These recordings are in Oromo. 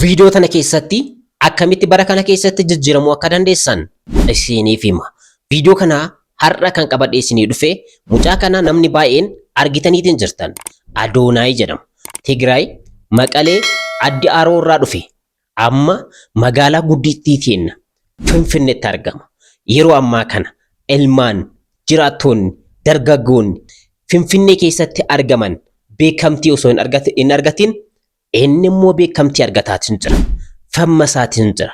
Viidiyoo tana keessatti akkamitti bara kana keessatti jijjiiramuu akka dandeessan isiniif hima. Viidiyoo kana har'a kan qabadhee isinii dhufe mucaa kana namni baay'een argitaniitiin jirtan. Adoonaay jedhama. Tigraay Maqalee addi Aroo irraa dhufe. Amma magaalaa guddittiin Finfinneetti argama. Yeroo ammaa kana ilmaan jiraattoonni dargaggoonni Finfinnee keessatti argaman beekamtii osoo hin argatin inni immoo beekamtii argataatiin jira. Fammasaatiin jira.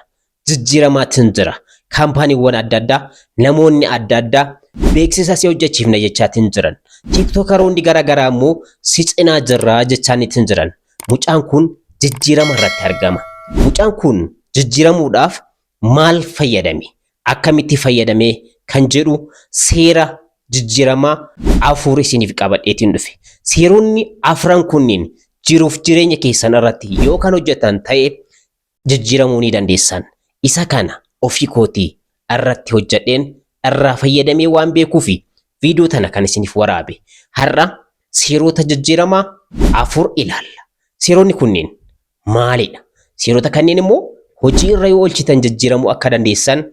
Jijjiiramaatiin jira. Kaampaaniiwwan adda addaa namoonni adda addaa beeksisa si hojjechiifna jechaatiin jiran. Tiktookaroonni garaagaraa immoo si cinaa jirraa jechaaniitiin jiran. Mucaan kun jijjiirama irratti argama. Mucaan kun jijjiiramuudhaaf maal fayyadame? Akkamitti fayyadame kan jedhu seera jijjiiramaa afur isiniif qabadheetiin dhufe. Seeronni afran kunniin jiruuf jireenya keessan irratti yoo kan hojjetan ta'e jijjiiramuu ni dandeessan. Isa kana ofii kootii irratti hojjedheen irraa fayyadamee waan beekuufi viidiyoo tana kan isiniif waraabe. Har'a seerota jijjiiramaa afur ilaalla. Seeronni kunniin maalidha? Seerota kanneen immoo hojii irra yoo oolchitan jijjiiramuu akka dandeessan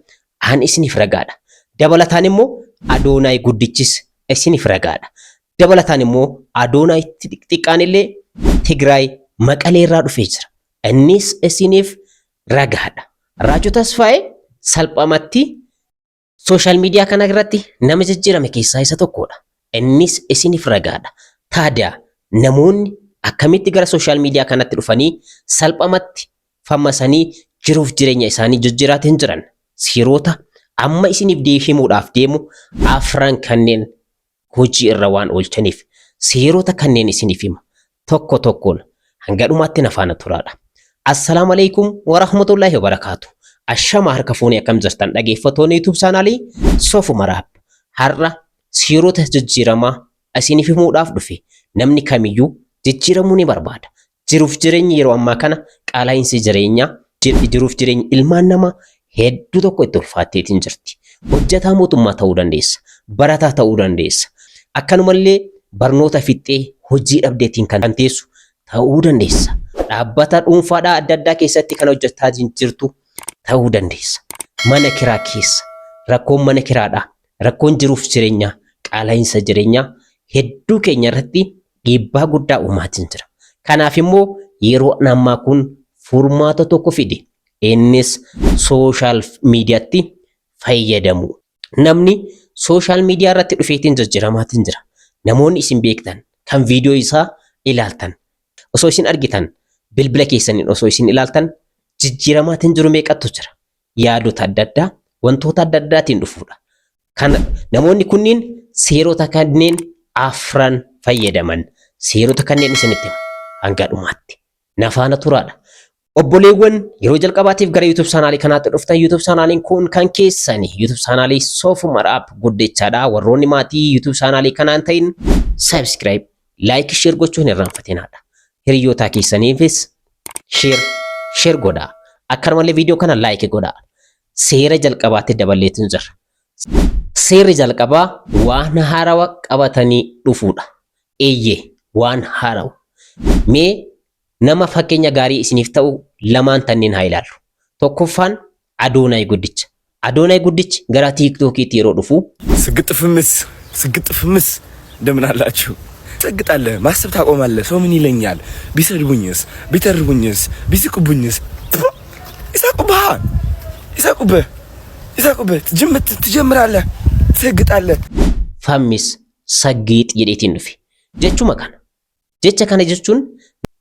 aan isiniif ragaadha. Dabalataan immoo Adoonaay guddichis isiniif ragaadha. Dabalataan immoo Adoonaay xiqqaan illee Tigraay Maqalee irraa dhufee jira. Innis isiniif ragaadha. Raajoo Tasfaayee salphamatti sooshaal miidiyaa kana irratti nama jijjiirame keessaa isa tokkodha. Innis isiniif ragaadha. Taadaa namoonni akkamitti gara sooshaal miidiyaa kanatti dhufanii salphamatti fammasanii jiruuf jireenya isaanii jijjiiraatiin jiran seerota amma isiniif deebimuudhaaf deemu afran kanneen hojii irra waan oolchaniif seerota kanneen isiniif hima. Tokko tokkoon hanga dhumaatti na faana turaadha. Assalaamu alaykum wa rahmatullahi wa barakaatu. Ashama harka fuunee akkam jirtan dhageeffattoonni YouTube chaanaalii Soofuma Raab. Har'a seerota jijjiiramaa isiniif himuudhaaf dhufe. Namni kamiyyuu jijjiiramuu ni barbaada. Jiruuf jireenyi yeroo ammaa kana qaala'insi jireenyaa jiruuf jireenyi ilmaan namaa hedduu tokko itti ulfaatteetiin jirti. Hojjetaa mootummaa ta'uu dandeessa. Barataa ta'uu dandeessa. Akkanumallee barnoota fixxee hojii dhabdeetiin kan teessu ta'uu dandeessa. Dhaabbata dhuunfaadhaa adda addaa keessatti kan hojjetaa jirtu ta'uu dandeessa. Mana kiraa keessa rakkoon mana kiraadhaa rakkoon jiruuf jireenyaa qaala'insa jireenyaa hedduu keenya irratti dhiibbaa guddaa uumaatiin jira. Kanaaf immoo yeroo ammaa kun furmaata tokko fide. Innis sooshaal miidiyaatti fayyadamu. Namni sooshaal miidiyaa irratti dhufeetiin jijjiiramaatiin jira. Namoonni isin beektan kan viidiyoo isaa ilaaltan osoo isin argitan bilbila keessaniin osoo isin ilaaltan jijjiiramaatiin jiru meeqatu jira. Yaadota adda addaa wantoota adda addaatiin dhufuudha. Kan namoonni kunniin seerota kanneen afran fayyadaman seerota kanneen isinitti hima hanga dhumaatti na faana turaadha. Obboleewwan yeroo jalqabaatiif gara YouTube chaanaalii kanaatti dhuftan YouTube chaanaaliin kun kan keessani YouTube chaanaalii Soofuma Raab guddichaadha. Warroonni maatii YouTube chaanaalii kanaan ta'in subscribe, like, share gochuun irraanfatinaadha. Hiriyoota keessaniifis share godhaa. Akkanumallee viidiyoo kana like godhaa. Seera jalqabaatti dabaleetiin jira. Seerri jalqabaa waan haarawaa qabatanii dhufuudha. Eeyyee waan haarawaa. Mee nama fakkeenya gaarii isiniif ta'u lamaan tanneen haa ilaallu. Tokkoffaan Adoonaay guddicha. Adoonaay guddichi gara tiiktookiitti yeroo dhufu ስግጥፍምስ እንደምን አላችሁ? ሰግጣለህ፣ ማሰብ ታቆማለህ። ሰው ምን ይለኛል? ቢሰድቡኝስ፣ ቢተርቡኝስ፣ ቢስቁብኝስ? ይሳቁብህ ትጀምራለህ፣ ትሰግጣለህ። fammis saggiix jedheetiin dhufe. Jechuma kana. Jecha kana jechuun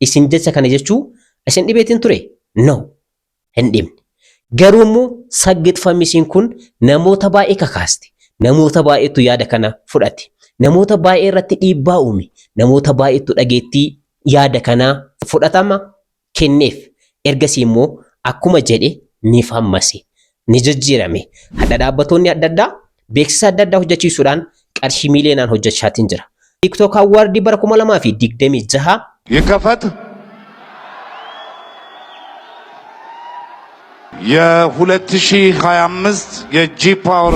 isin jecha kana jechuu isin dhibeetiin ture? No. Hin dhibne. Garuu immoo saggiix fammisiin kun namoota baay'ee kakaaste. Namoota baay'eetu yaada kana fudhate. Namoota baay'ee irratti dhiibbaa uume. Namoota baay'eetu dhageettii yaada kanaa fudhatama kenneef. Ergasii immoo akkuma jedhe ni fammase. Ni jijjiirame. Hadda dhaabbattoonni adda addaa beeksisa adda addaa hojjechiisuudhaan qarshii miiliyoonaan hojjechaatiin jira. TikTok award bara 2026 ይከፈት የ2025 የጂ ፓወር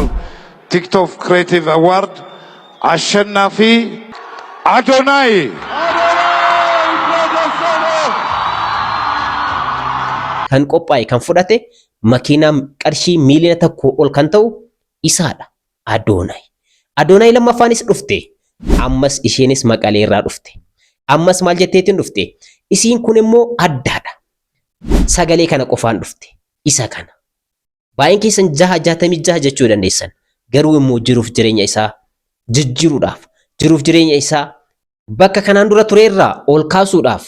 ቲክቶክ ክሬቲቭ አዋርድ አሸናፊ አዶናይ kan qophaa'e kan fudhate makiinaa qarshii miiliyoona tokko ol kan ta'u isaadha. Adoonaayi lammaffaanis dhufte. Ammas isheenis Maqalee irraa dhufte. Ammas maal jetteetiin dhufte? Isiin kun immoo addaadha. Sagalee kana qofaan dhufte. Isa kana. Baay'een keessan 66 jechuu dandeessan. Garuu immoo jiruuf jireenya isaa jijjiiruudhaaf, jiruuf jireenya isaa bakka kanaan dura tureerraa ol kaasuudhaaf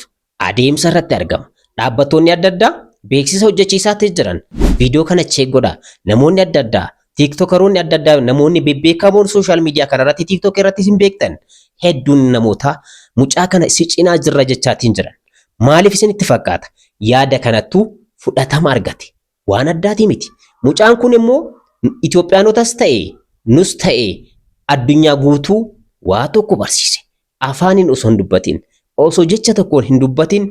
adeemsa irratti argama. Dhaabbattoonni adda addaa beeksisa hojjechiisaa jiran viidiyoo kana check godhaa. Namoonni adda addaa tiiktokeroonni adda addaa namoonni bebbeekamoon sooshaal miidiyaa kanarratti tiiktok irratti isin beektan hedduun namoota mucaa kana si cinaa jirra jechaatiin jiran. Maaliif isinitti fakkaata? Yaada kanattuu fudhatama argate. Waan addaati miti. Mucaan kun immoo Itoophiyaanotas ta'e nus ta'e addunyaa guutuu waa tokko barsiise. Afaaniin osoo hin dubbatin, osoo jecha tokkoon hin dubbatin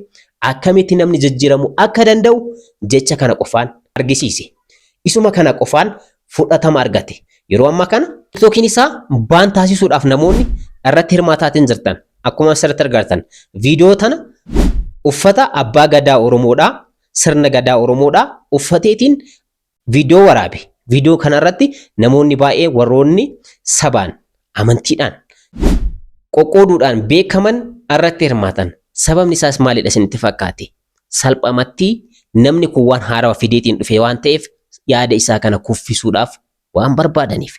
akkamitti namni jijjiiramuu akka danda'u jecha kana qofaan argisiise. Isuma kana qofaan fudhatama argate. Yeroo ammaa kana TikTokiin isaa baan taasisuudhaaf namoonni irratti hirmaataatiin jirtan. Akkuma asirratti argartan viidiyoo tana uffata abbaa gadaa Oromoodhaa, sirna gadaa Oromoodhaa uffateetiin viidiyoo waraabe. Viidiyoo kanarratti namoonni baay'ee warroonni sabaan amantiidhaan qoqqooduudhaan beekaman irratti hirmaatan. Sababni isaas maalidha isinitti fakkaate? Salphamatti namni kun waan haarawaa fideetiin dhufe waan ta'eef yaada isaa kana kuffisuudhaaf waan barbaadaniif.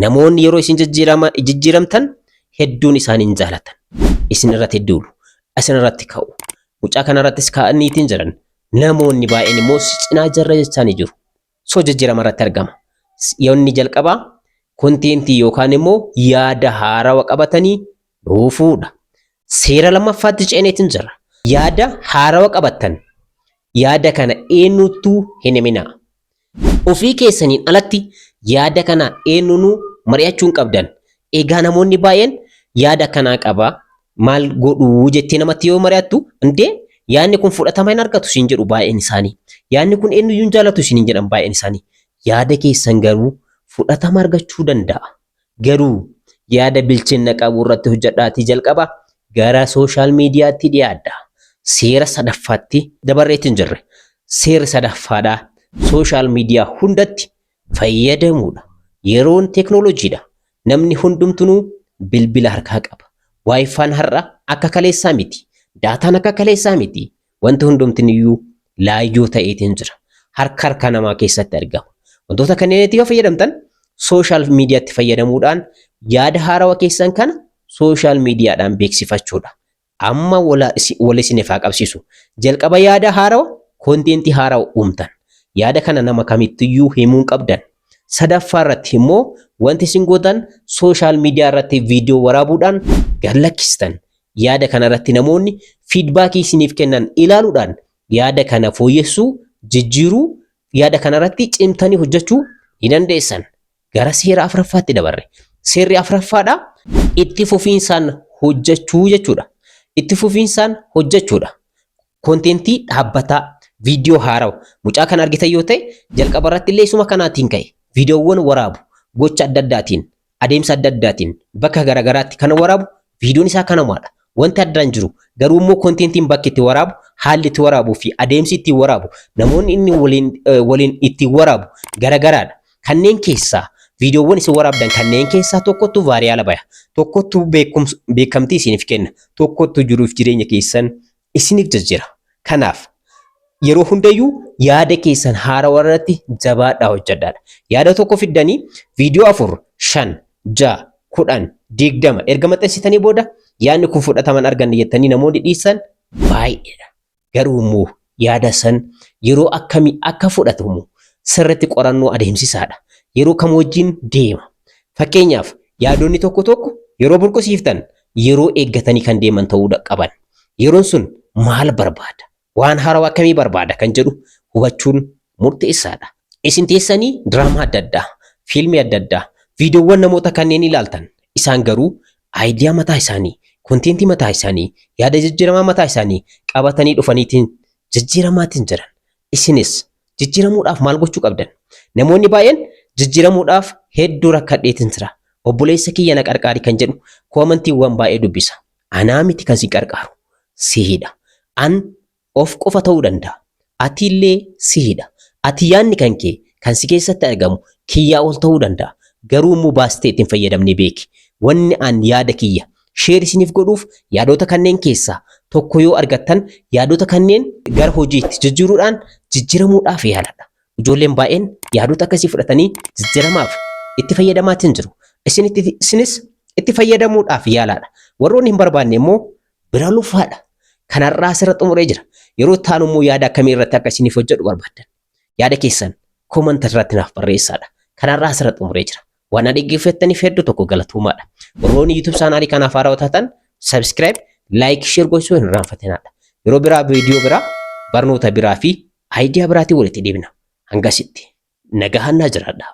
Namoonni yeroo isin jijjiiramtan hedduun isaanii hin jaalatan. Isin irratti duulu, isin irratti ka'u. Mucaa kanarrattis ka'aniitiin jiran. Namoonni baay'een immoo cinaa jarra jechaanii jiru. So jijjiirama irratti argama. Yoonni jalqabaa kontentii yookaan immoo yaada haarawaa qabatanii dhufuudha. Seera lammaffaatti ceeneetiin jira. Yaada haarawaa qabattan. Yaada kana eenyuttuu hin himinaa. Ofii keessaniin alatti yaada kana eenyunuu mari'achuu hin qabdan. Egaa namoonni baay'een yaada kanaa qabaa. Maal godhuu jettee namatti yoo mari'attu indee yaadni kun fudhatama hin argatu siin jedhu baay'een isaanii. Yaadni kun eenyuyyuu hin jaalatu siin jedhan baay'een isaanii. Yaada keessan garuu fudhatama argachuu danda'a. Garuu yaada bilchina qabu irratti hojjedhaatii jalqaba gara sooshaal miidiyaatti dhiyaadha. Seera sadaffaatti dabarreetiin jirre. Seerri sadaffaadhaa sooshaal miidiyaa hundatti fayyadamuudha. Yeroon teeknooloojiidha. Namni hundumtuu bilbila harkaa qaba. Waayifaan har'a akka kaleessaa miti. Daataan akka kaleessaa miti. Wanti hundumtinuyyuu laayyoo ta'eetiin jira. Harka namaa keessatti argama. Wantoota kanneenitti yoo fayyadamtan sooshaal miidiyaatti fayyadamuudhaan yaada haarawaa keessan kana sooshaal miidiyaadhaan beeksifachuudha. Amma wal isiniif haa qabsiisu. Jalqaba yaada haarawaa kontentii haarawaa uumtan. Yaada kana nama kamittiyyuu himuu qabdan. Sadaffaa irratti immoo wanti isin gootan sooshaal miidiyaa irratti viidiyoo waraabuudhaan gallakkistan. Yaada kana irratti namoonni fiidbaakii isiniif kennan ilaaluudhaan yaada kana fooyyessuu, jijjiiruu, yaada kana irratti cimtanii hojjechuu ni dandeessan. Gara seera afuraffaatti dabarre. Seerri afuraffaadhaa itti fufiinsaan hojjechuu jechuudha. Itti fufiinsaan hojjechuudha. Kontentii dhaabbataa viidiyoo haarawaa mucaa kana argitan yoo ta'e jalqaba irratti illee isuma kanaatiin ka'e viidiyoowwan waraabu gocha adda addaatiin adeemsa adda addaatiin bakka garagaraatti kana waraabu viidiyoon isaa kanamaadha. Wanti addaan jiru garuu immoo kontentiin bakki itti waraabu haalli itti waraabuu fi adeemsi itti waraabu namoonni inni waliin itti waraabu garagaraadha. Kanneen keessaa viidiyoowwan isin waraabdan kanneen keessaa tokkottu vaariyaala baya. Tokkottu beekamtii isiniif kenna. Tokkottu jiruuf jireenya keessan isiniif jijjiira. Kanaaf yeroo hundayyuu yaada keessan haarawaa irratti jabaadhaa hojjedhaadha. Yaada tokko fiddanii viidiyoo 4, 5, 6, 10, 20 erga maxxansitanii booda yaadni kun fudhataman arganne jettanii namoonni dhiisan baay'eedha. Garuu immoo yaada san yeroo akkamii akka fudhatamu sirriitti qorannoo adeemsisaadha. Yeroo kam wajjin deema. Fakkeenyaaf yaadonni tokko yeroo burqisiiftan yeroo eeggatanii kan deeman ta'uu qaban. Yeroon sun maal barbaada? Waan haarawaa akkamii barbaada kan jedhu hubachuun murteessaadha. Isin teessanii diraamaa adda addaa, fiilmii adda addaa, viidiyoowwan namoota kanneen ilaaltan isaan garuu aayidiyaa mataa isaanii, kontentii mataa isaanii, yaada jijjiiramaa mataa isaanii qabatanii dhufaniitiin jijjiiramaatiin jiran. Isinis jijjiiramuudhaaf maal gochuu qabdan? Namoonni baay'een jijjiiramuudhaaf hedduu rakkadheetiin jira. Obboleessa kiyya na qarqaari kan jedhu koomantiiwwan baay'ee dubbisa. Anaa miti kan si qarqaaru siidha. An of qofa ta'uu danda'a. Atillee siidha. Ati yaadni kan kee kan si keessatti argamu kiyyaa ol ta'uu danda'a. Garuu immoo baastee ittiin fayyadamnee beeki. Wanni aan yaada kiyya sheer isiniif godhuuf yaadota kanneen keessaa tokko yoo argattan yaadota kanneen gara hojiitti jijjiiruudhaan jijjiiramuudhaaf yaaladha. Ijoolleen baay'een yaadota akkasii fudhatanii jijjiiramaaf itti fayyadamaatiin jiru. Isinis itti fayyadamuudhaaf yaalaadha. Warroonni hin barbaanne immoo bira lufaadha. Kanarraa asirratti xumuree jira. Yeroo taanu immoo yaada akkamii irratti akka isiniif hojjedhu barbaaddan. Yaada keessan koomanta irratti naaf barreessaadha. Kanarraa asirratti xumuree jira. Waan dhaggeeffattaniif hedduu tokko galatuumaadha. Warroonni YouTube chaanaalii kanaaf haaraa taatan subscribe, like, share gochuu hin irraanfatinaadha. Yeroo biraa viidiyoo biraa barnoota biraa fi aayidiyaa biraatiin walitti deebina. Hangasitti nagahaan naa jiraadha.